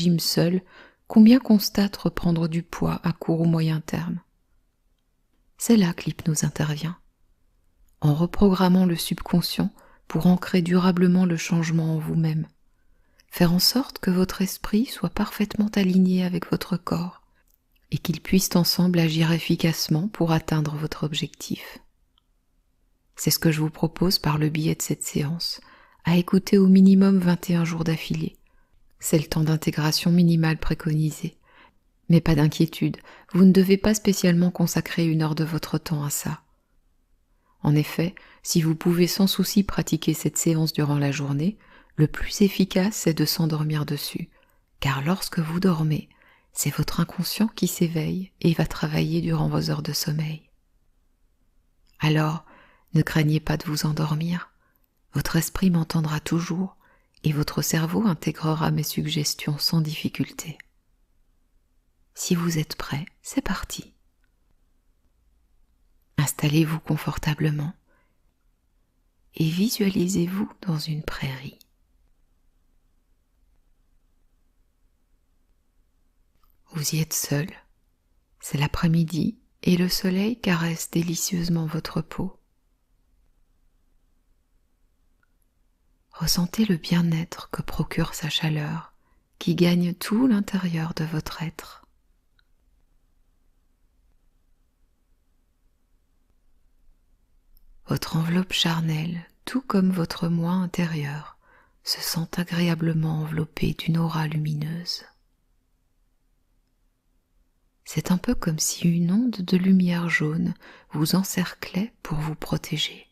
régime seul, combien constate reprendre du poids à court ou moyen terme. C'est là que l'hypnose intervient, en reprogrammant le subconscient pour ancrer durablement le changement en vous-même, faire en sorte que votre esprit soit parfaitement aligné avec votre corps et qu'ils puissent ensemble agir efficacement pour atteindre votre objectif. C'est ce que je vous propose par le biais de cette séance, à écouter au minimum 21 jours d'affilée. C'est le temps d'intégration minimal préconisé. Mais pas d'inquiétude, vous ne devez pas spécialement consacrer 1 heure de votre temps à ça. En effet, si vous pouvez sans souci pratiquer cette séance durant la journée, le plus efficace c'est de s'endormir dessus, car lorsque vous dormez, c'est votre inconscient qui s'éveille et va travailler durant vos heures de sommeil. Alors, ne craignez pas de vous endormir, votre esprit m'entendra toujours et votre cerveau intégrera mes suggestions sans difficulté. Si vous êtes prêt, c'est parti. Installez-vous confortablement et visualisez-vous dans une prairie. Vous y êtes seul, c'est l'après-midi et le soleil caresse délicieusement votre peau. Ressentez le bien-être que procure sa chaleur qui gagne tout l'intérieur de votre être. Votre enveloppe charnelle, tout comme votre moi intérieur, se sent agréablement enveloppé d'une aura lumineuse. C'est un peu comme si une onde de lumière jaune vous encerclait pour vous protéger.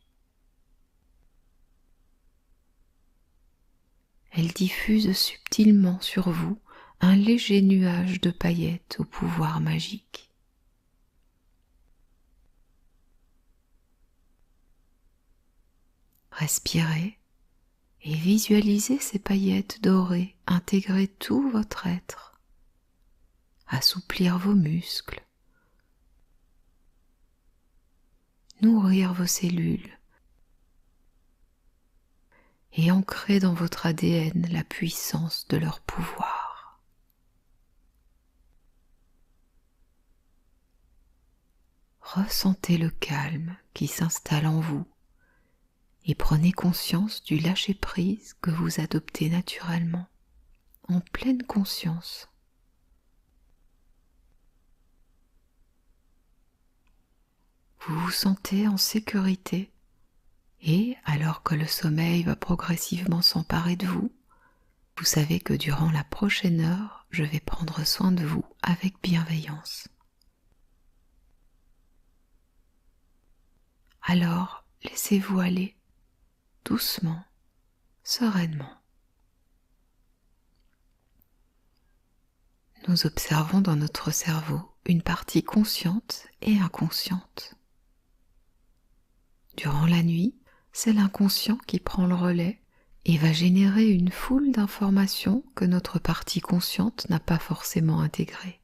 Elle diffuse subtilement sur vous un léger nuage de paillettes au pouvoir magique. Respirez et visualisez ces paillettes dorées intégrer tout votre être, assouplir vos muscles, nourrir vos cellules et ancrer dans votre ADN la puissance de leur pouvoir. Ressentez le calme qui s'installe en vous et prenez conscience du lâcher-prise que vous adoptez naturellement, en pleine conscience. Vous vous sentez en sécurité et, alors que le sommeil va progressivement s'emparer de vous, vous savez que durant la prochaine heure, je vais prendre soin de vous avec bienveillance. Alors, laissez-vous aller, doucement, sereinement. Nous observons dans notre cerveau une partie consciente et inconsciente. Durant la nuit, c'est l'inconscient qui prend le relais et va générer une foule d'informations que notre partie consciente n'a pas forcément intégrées.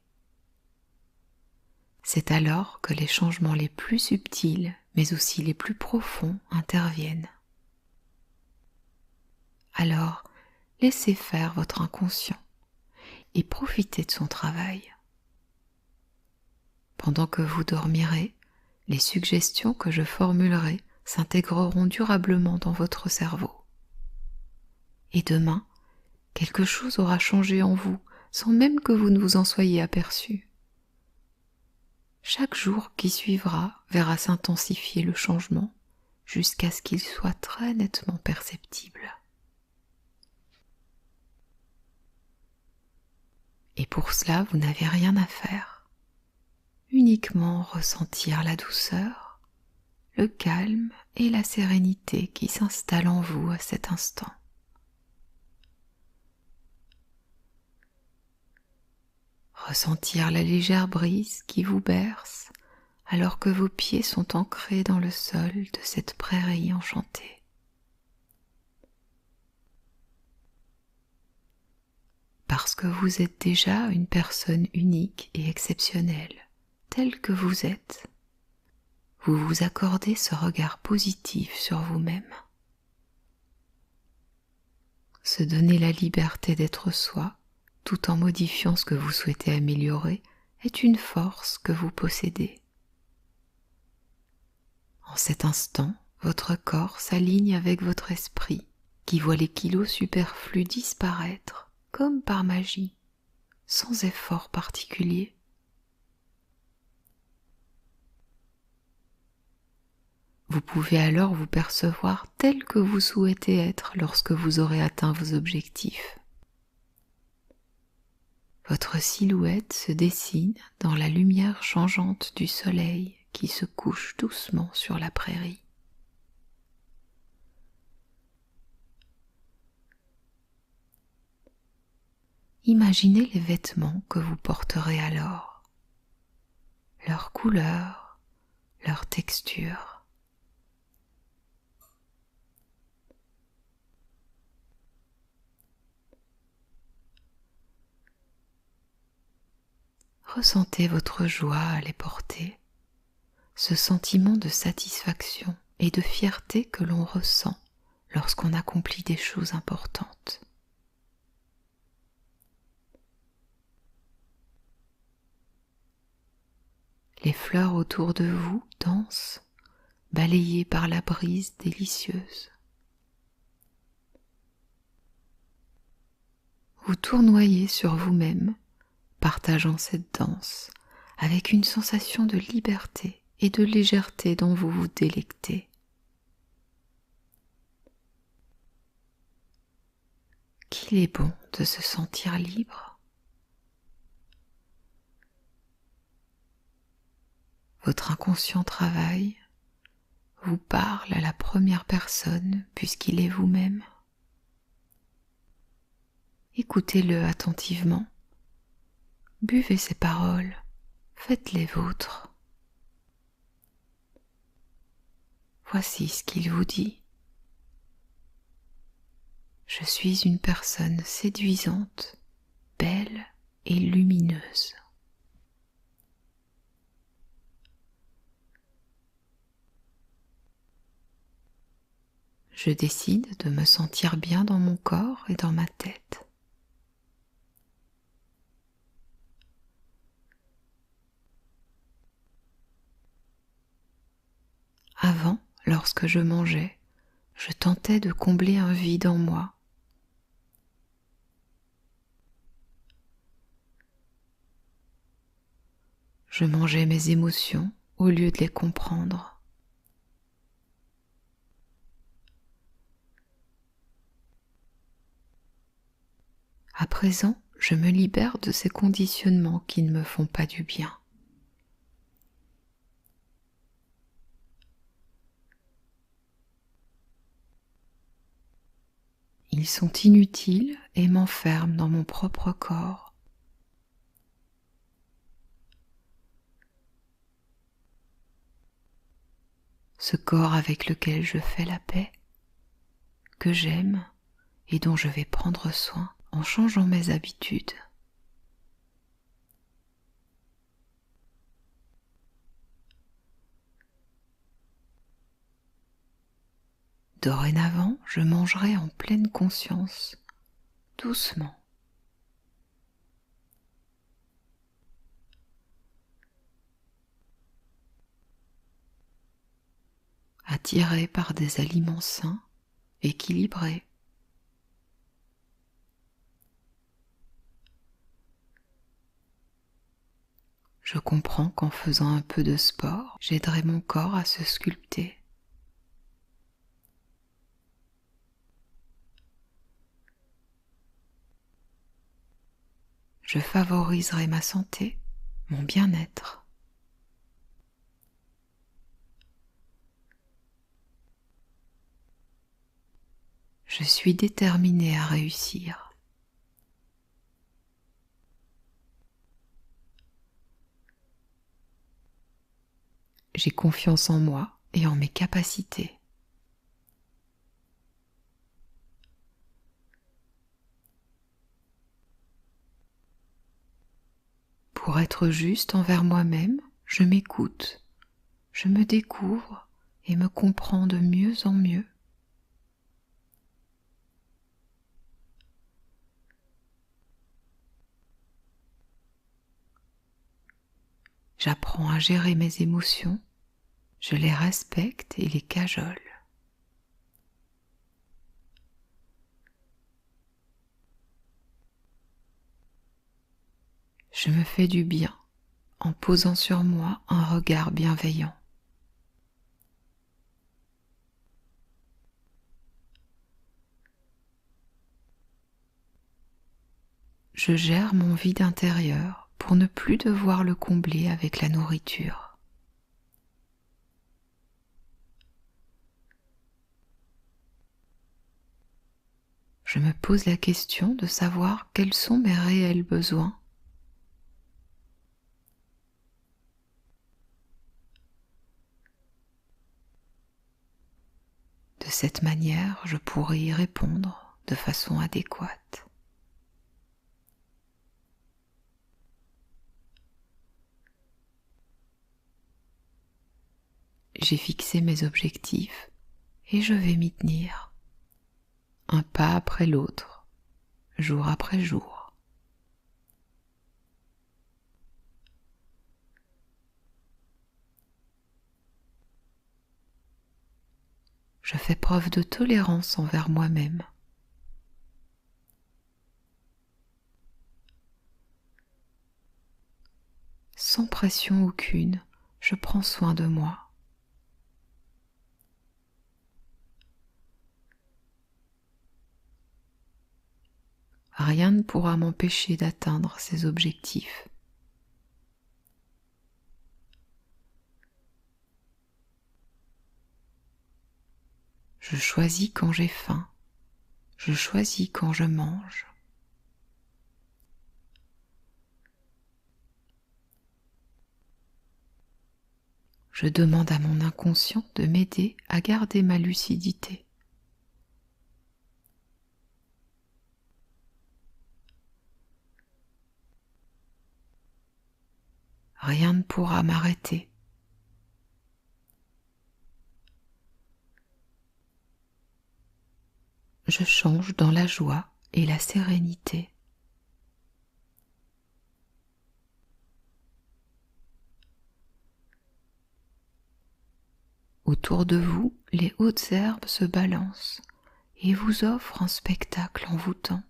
C'est alors que les changements les plus subtils, mais aussi les plus profonds, interviennent. Alors, laissez faire votre inconscient et profitez de son travail. Pendant que vous dormirez, les suggestions que je formulerai s'intégreront durablement dans votre cerveau. Et demain, quelque chose aura changé en vous sans même que vous ne vous en soyez aperçu. Chaque jour qui suivra verra s'intensifier le changement jusqu'à ce qu'il soit très nettement perceptible. Et pour cela, vous n'avez rien à faire, uniquement ressentir la douceur, le calme et la sérénité qui s'installent en vous à cet instant. Ressentir la légère brise qui vous berce alors que vos pieds sont ancrés dans le sol de cette prairie enchantée. Parce que vous êtes déjà une personne unique et exceptionnelle, telle que vous êtes, vous vous accordez ce regard positif sur vous-même. Se donner la liberté d'être soi tout en modifiant ce que vous souhaitez améliorer, est une force que vous possédez. En cet instant, votre corps s'aligne avec votre esprit, qui voit les kilos superflus disparaître, comme par magie, sans effort particulier. Vous pouvez alors vous percevoir tel que vous souhaitez être lorsque vous aurez atteint vos objectifs. Votre silhouette se dessine dans la lumière changeante du soleil qui se couche doucement sur la prairie. Imaginez les vêtements que vous porterez alors, leur couleur, leur texture. Ressentez votre joie à les porter, ce sentiment de satisfaction et de fierté que l'on ressent lorsqu'on accomplit des choses importantes. Les fleurs autour de vous dansent, balayées par la brise délicieuse. Vous tournoyez sur vous-même, partageant cette danse avec une sensation de liberté et de légèreté dont vous vous délectez. Qu'il est bon de se sentir libre. Votre inconscient travaille, vous parle à la première personne puisqu'il est vous-même. Écoutez-le attentivement. Buvez ses paroles, faites-les vôtres. Voici ce qu'il vous dit. Je suis une personne séduisante, belle et lumineuse. Je décide de me sentir bien dans mon corps et dans ma tête. Avant, lorsque je mangeais, je tentais de combler un vide en moi. Je mangeais mes émotions au lieu de les comprendre. À présent, je me libère de ces conditionnements qui ne me font pas du bien. Ils sont inutiles et m'enferment dans mon propre corps. Ce corps avec lequel je fais la paix, que j'aime et dont je vais prendre soin en changeant mes habitudes. Dorénavant, je mangerai en pleine conscience, doucement. Attiré par des aliments sains, équilibrés. Je comprends qu'en faisant un peu de sport, j'aiderai mon corps à se sculpter. Je favoriserai ma santé, mon bien-être. Je suis déterminée à réussir. J'ai confiance en moi et en mes capacités. Pour être juste envers moi-même, je m'écoute, je me découvre et me comprends de mieux en mieux. J'apprends à gérer mes émotions, je les respecte et les cajole. Je me fais du bien en posant sur moi un regard bienveillant. Je gère mon vide intérieur pour ne plus devoir le combler avec la nourriture. Je me pose la question de savoir quels sont mes réels besoins. De cette manière, je pourrai y répondre de façon adéquate. J'ai fixé mes objectifs et je vais m'y tenir, un pas après l'autre, jour après jour. Je fais preuve de tolérance envers moi-même. Sans pression aucune, je prends soin de moi. Rien ne pourra m'empêcher d'atteindre ces objectifs. Je choisis quand j'ai faim. Je choisis quand je mange. Je demande à mon inconscient de m'aider à garder ma lucidité. Rien ne pourra m'arrêter. Je change dans la joie et la sérénité. Autour de vous, les hautes herbes se balancent et vous offrent un spectacle envoûtant.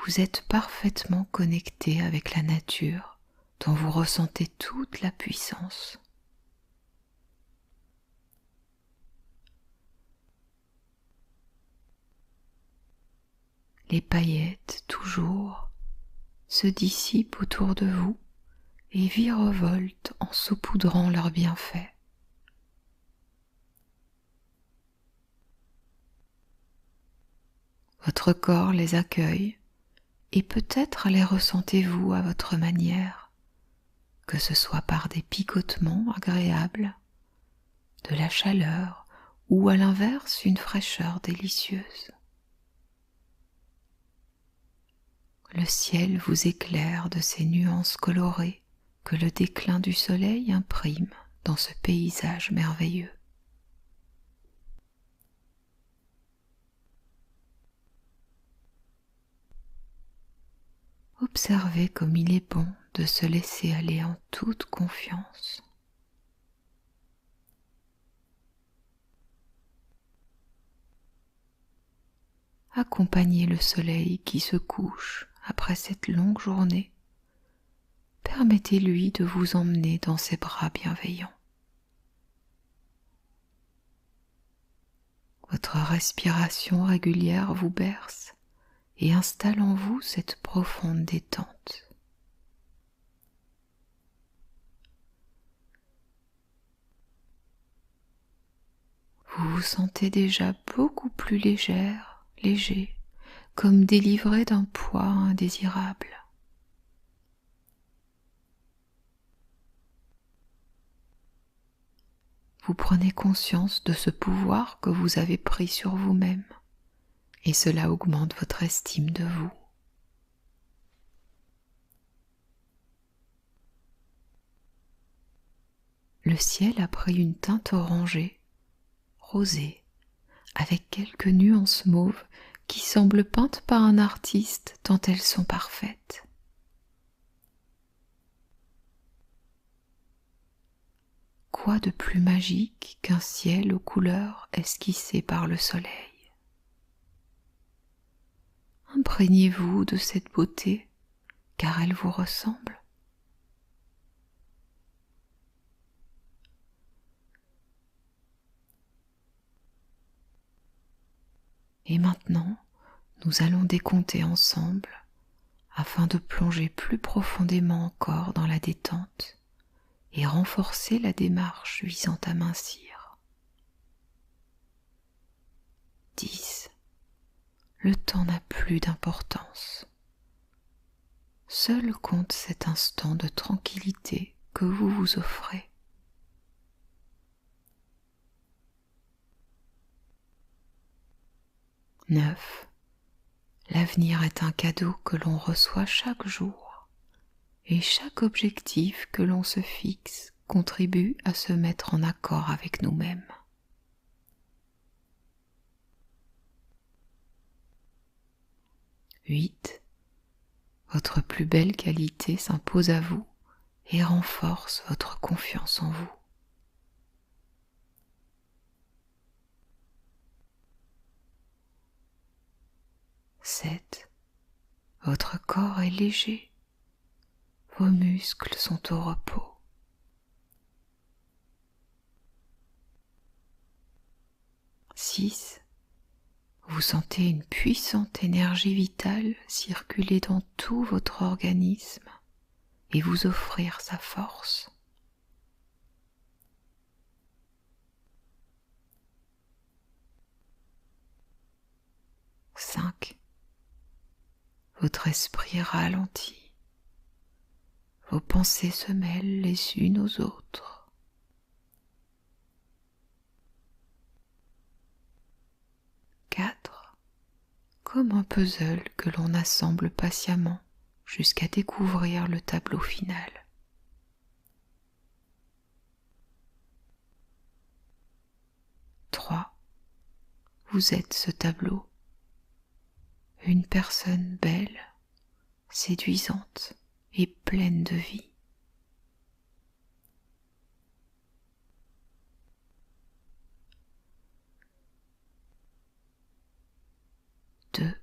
Vous êtes parfaitement connecté avec la nature, dont vous ressentez toute la puissance. Les paillettes, toujours, se dissipent autour de vous et virevoltent en saupoudrant leurs bienfaits. Votre corps les accueille et peut-être les ressentez-vous à votre manière, que ce soit par des picotements agréables, de la chaleur ou à l'inverse une fraîcheur délicieuse. Le ciel vous éclaire de ces nuances colorées que le déclin du soleil imprime dans ce paysage merveilleux. Observez comme il est bon de se laisser aller en toute confiance. Accompagnez le soleil qui se couche après cette longue journée. Permettez-lui de vous emmener dans ses bras bienveillants. Votre respiration régulière vous berce et installe en vous cette profonde détente. Vous vous sentez déjà beaucoup plus léger, comme délivré d'un poids indésirable. Vous prenez conscience de ce pouvoir que vous avez pris sur vous-même et cela augmente votre estime de vous. Le ciel a pris une teinte orangée, rosée, avec quelques nuances mauves qui semblent peintes par un artiste tant elles sont parfaites. quoi de plus magique qu'un ciel aux couleurs esquissées par le soleil? Imprégnez-vous de cette beauté, car elle vous ressemble. Et maintenant, nous allons décompter ensemble afin de plonger plus profondément encore dans la détente et renforcer la démarche visant à mincir. 10. Le temps n'a plus d'importance. Seul compte cet instant de tranquillité que vous vous offrez. 9. L'avenir est un cadeau que l'on reçoit chaque jour, et chaque objectif que l'on se fixe contribue à se mettre en accord avec nous-mêmes. 8. Votre plus belle qualité s'impose à vous et renforce votre confiance en vous. 7. Votre corps est léger, vos muscles sont au repos. 6. Vous sentez une puissante énergie vitale circuler dans tout votre organisme et vous offrir sa force. 5. Votre esprit ralentit, vos pensées se mêlent les unes aux autres. 4. Comme un puzzle que l'on assemble patiemment jusqu'à découvrir le tableau final. 3. Vous êtes ce tableau, une personne belle, séduisante et pleine de vie. 2.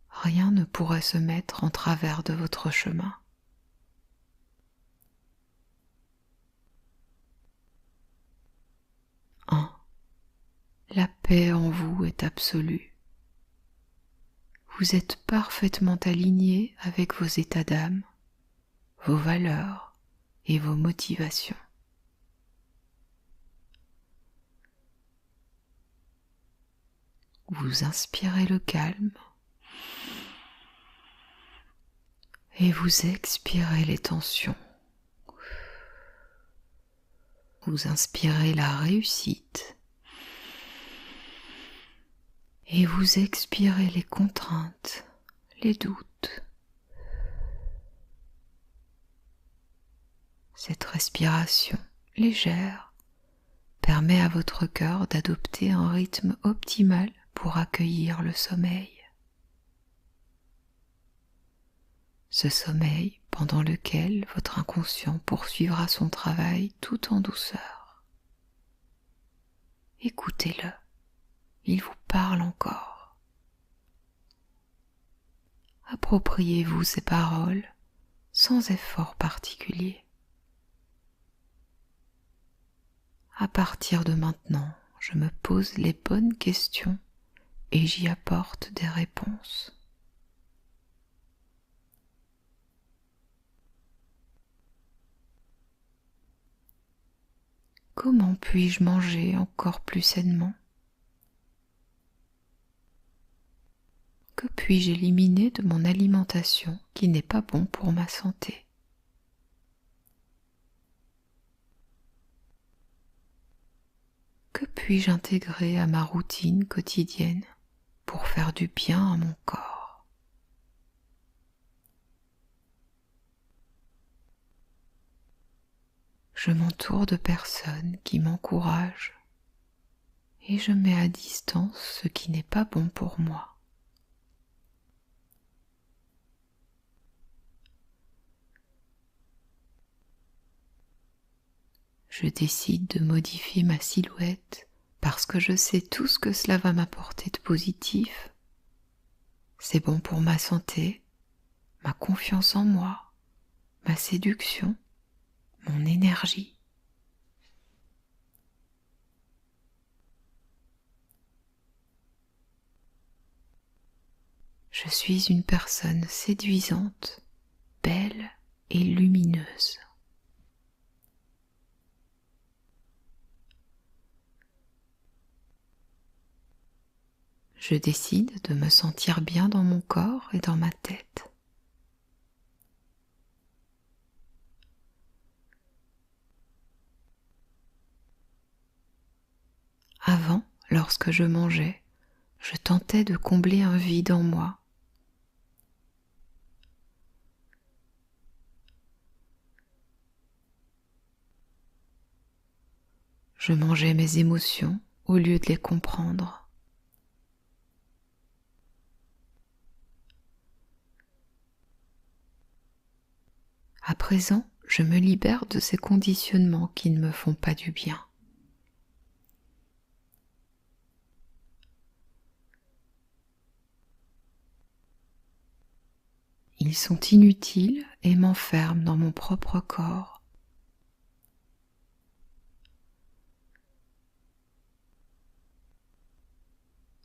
Rien ne pourrait se mettre en travers de votre chemin. 1. La paix en vous est absolue. Vous êtes parfaitement aligné avec vos états d'âme, vos valeurs et vos motivations. Vous inspirez le calme et vous expirez les tensions. Vous inspirez la réussite et vous expirez les contraintes, les doutes. Cette respiration légère permet à votre cœur d'adopter un rythme optimal pour accueillir le sommeil. Ce sommeil pendant lequel votre inconscient poursuivra son travail tout en douceur. Écoutez-le, il vous parle encore. Appropriez-vous ces paroles sans effort particulier. À partir de maintenant, je me pose les bonnes questions et j'y apporte des réponses. Comment puis-je manger encore plus sainement? Que puis-je éliminer de mon alimentation qui n'est pas bon pour ma santé? Que puis-je intégrer à ma routine quotidienne pour faire du bien à mon corps? Je m'entoure de personnes qui m'encouragent et je mets à distance ce qui n'est pas bon pour moi. Je décide de modifier ma silhouette parce que je sais tout ce que cela va m'apporter de positif. C'est bon pour ma santé, ma confiance en moi, ma séduction, mon énergie. Je suis une personne séduisante, belle et lumineuse. Je décide de me sentir bien dans mon corps et dans ma tête. Avant, lorsque je mangeais, je tentais de combler un vide en moi. Je mangeais mes émotions au lieu de les comprendre. À présent, je me libère de ces conditionnements qui ne me font pas du bien. Ils sont inutiles et m'enferment dans mon propre corps.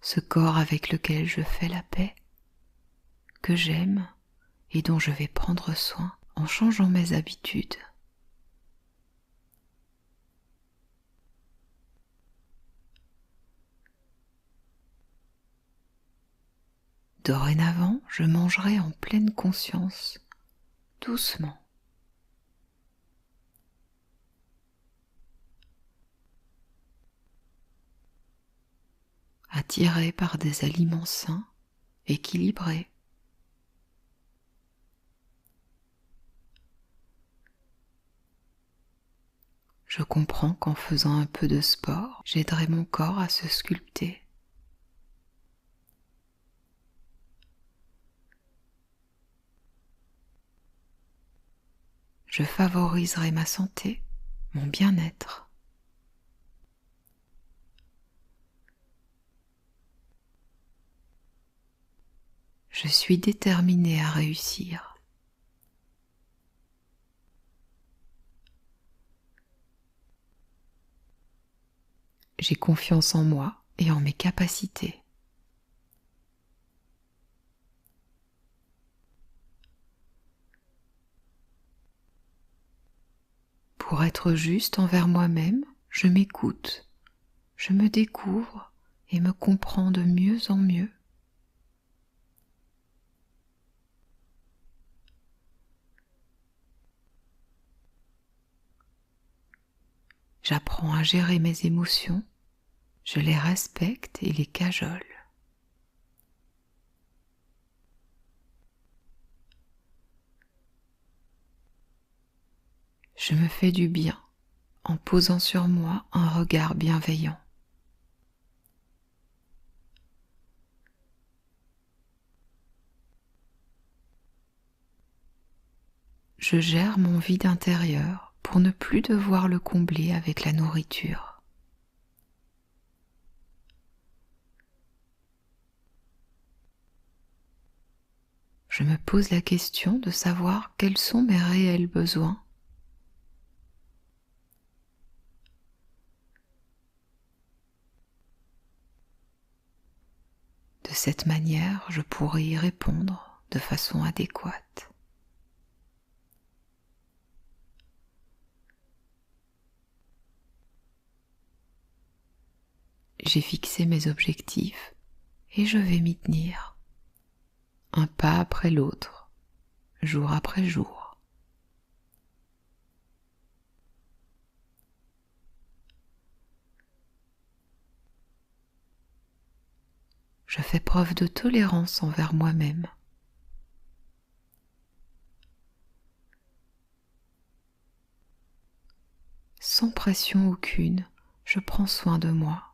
Ce corps avec lequel je fais la paix, que j'aime et dont je vais prendre soin en changeant mes habitudes. Dorénavant, je mangerai en pleine conscience, doucement. Attiré par des aliments sains, équilibrés. Je comprends qu'en faisant un peu de sport, j'aiderai mon corps à se sculpter. Je favoriserai ma santé, mon bien-être. Je suis déterminée à réussir. J'ai confiance en moi et en mes capacités. Pour être juste envers moi-même, je m'écoute, je me découvre et me comprends de mieux en mieux. J'apprends à gérer mes émotions, je les respecte et les cajole. Je me fais du bien en posant sur moi un regard bienveillant. Je gère mon vide intérieur pour ne plus devoir le combler avec la nourriture. Je me pose la question de savoir quels sont mes réels besoins. De cette manière, je pourrai y répondre de façon adéquate. J'ai fixé mes objectifs et je vais m'y tenir, un pas après l'autre, jour après jour. Je fais preuve de tolérance envers moi-même. Sans pression aucune, je prends soin de moi.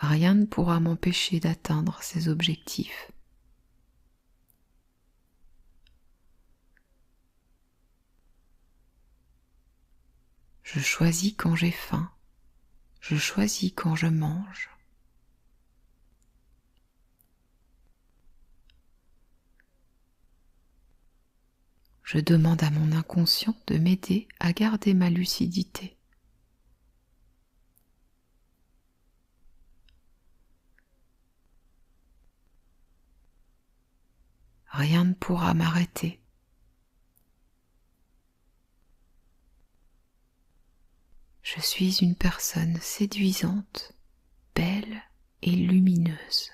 Rien ne pourra m'empêcher d'atteindre ces objectifs. Je choisis quand j'ai faim. Je choisis quand je mange. Je demande à mon inconscient de m'aider à garder ma lucidité. Rien ne pourra m'arrêter. Je suis une personne séduisante, belle et lumineuse.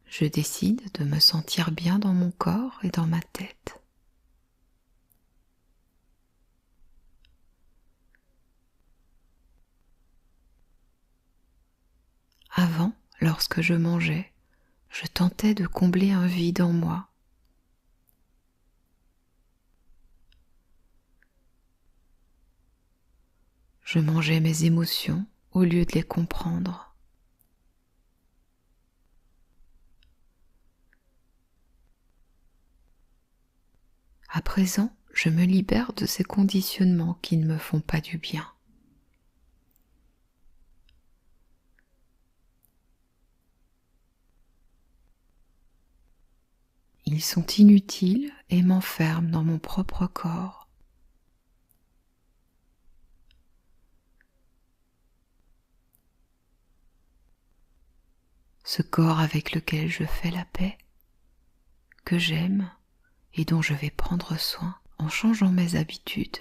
Je décide de me sentir bien dans mon corps et dans ma tête. Avant, lorsque je mangeais, je tentais de combler un vide en moi. Je mangeais mes émotions au lieu de les comprendre. À présent, je me libère de ces conditionnements qui ne me font pas du bien. Ils sont inutiles et m'enferment dans mon propre corps. Ce corps avec lequel je fais la paix, que j'aime et dont je vais prendre soin en changeant mes habitudes.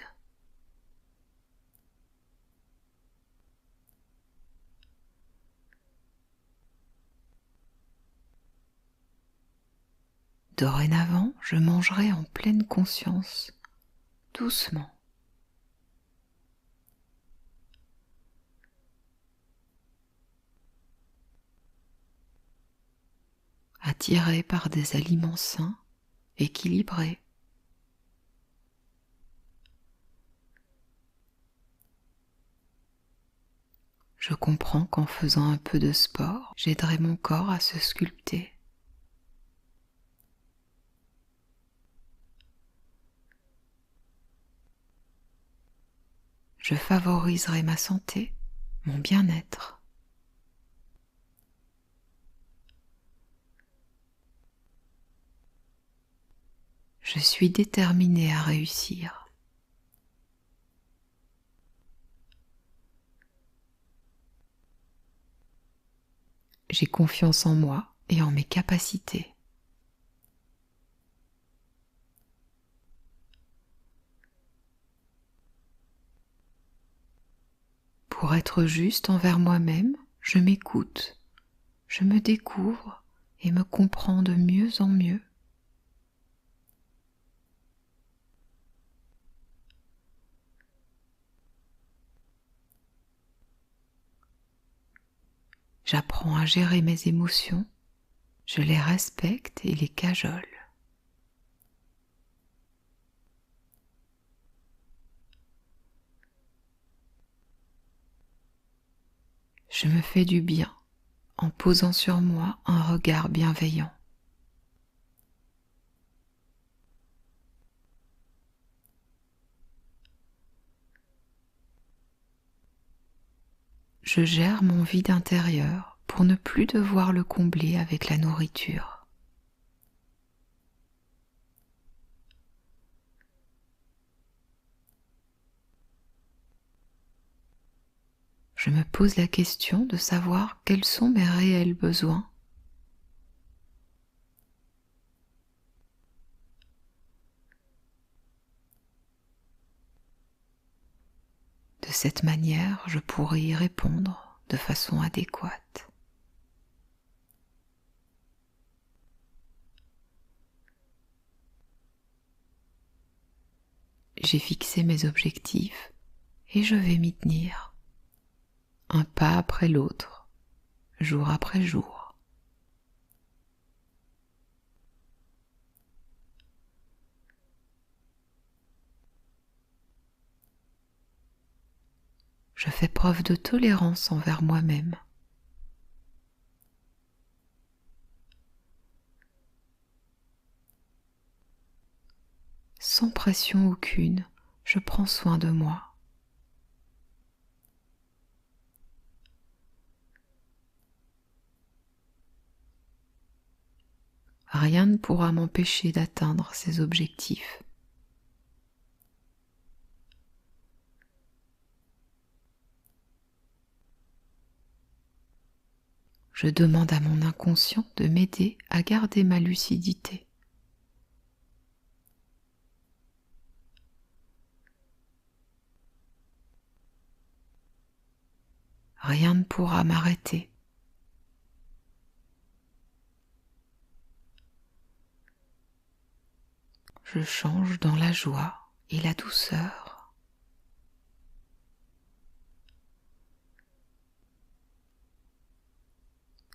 Dorénavant, je mangerai en pleine conscience, doucement. Attiré par des aliments sains, équilibrés. Je comprends qu'en faisant un peu de sport, j'aiderai mon corps à se sculpter. Je favoriserai ma santé, mon bien-être. Je suis déterminée à réussir. J'ai confiance en moi et en mes capacités. Pour être juste envers moi-même, je m'écoute, je me découvre et me comprends de mieux en mieux. J'apprends à gérer mes émotions, je les respecte et les cajole. Je me fais du bien en posant sur moi un regard bienveillant. Je gère mon vide intérieur pour ne plus devoir le combler avec la nourriture. Je me pose la question de savoir quels sont mes réels besoins. De cette manière, je pourrai y répondre de façon adéquate. J'ai fixé mes objectifs et je vais m'y tenir, un pas après l'autre, jour après jour. Je fais preuve de tolérance envers moi-même. sans pression aucune, je prends soin de moi. Rien ne pourra m'empêcher d'atteindre ces objectifs. Je demande à mon inconscient de m'aider à garder ma lucidité. Rien ne pourra m'arrêter. Je change dans la joie et la douceur.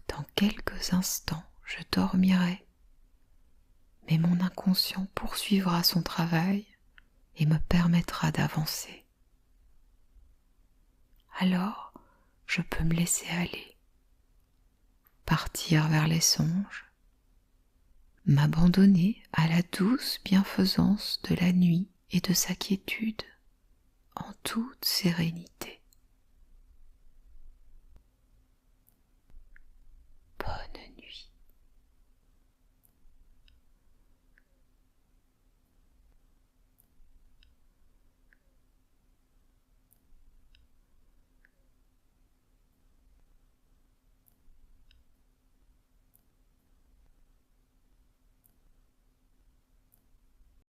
Dans quelques instants, je dormirai, mais mon inconscient poursuivra son travail et me permettra d'avancer. Alors, je peux me laisser aller, partir vers les songes, m'abandonner à la douce bienfaisance de la nuit et de sa quiétude en toute sérénité. Bonne